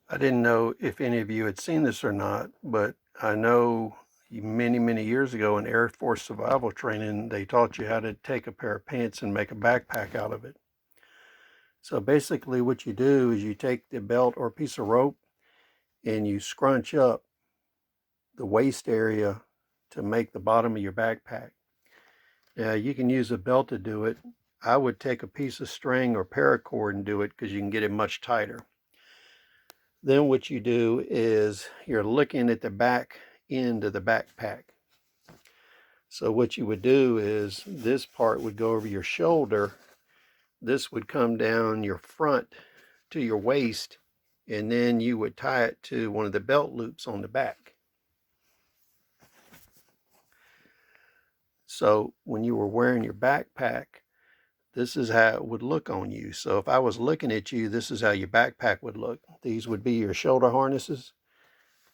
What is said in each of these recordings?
I didn't know if any of you had seen this or not, but I know many years ago in Air Force survival training, they taught you how to take a pair of pants and make a backpack out of it. So basically what you do is you take the belt or piece of rope and you scrunch up the waist area to make the bottom of your backpack. Now you can use a belt to do it. I would take a piece of string or paracord and do it because you can get it much tighter. Then what you do is you're looking at the back end of the backpack. So what you would do is this part would go over your shoulder. This would come down your front to your waist, and then you would tie it to one of the belt loops on the back. So when you were wearing your backpack, this is how it would look on you. So if I was looking at you, this is how your backpack would look. These would be your shoulder harnesses.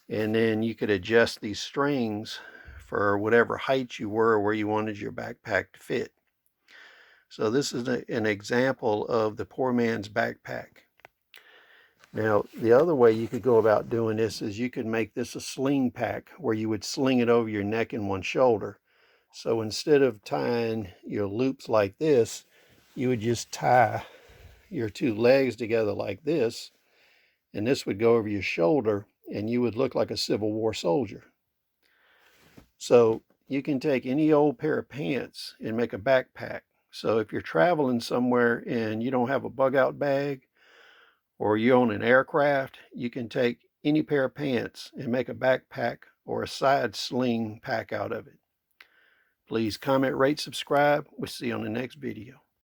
And then you could adjust these strings for whatever height you were, where you wanted your backpack to fit. So this is an example of the poor man's backpack. Now, the other way you could go about doing this is you could make this a sling pack where you would sling it over your neck and one shoulder. So instead of tying your loops like this, you would just tie your two legs together like this, and this would go over your shoulder, and you would look like a Civil War soldier. So you can take any old pair of pants and make a backpack. So if you're traveling somewhere and you don't have a bug out bag, or you own an aircraft, you can take any pair of pants and make a backpack or a side sling pack out of it. Please comment, rate, subscribe. We'll see you on the next video.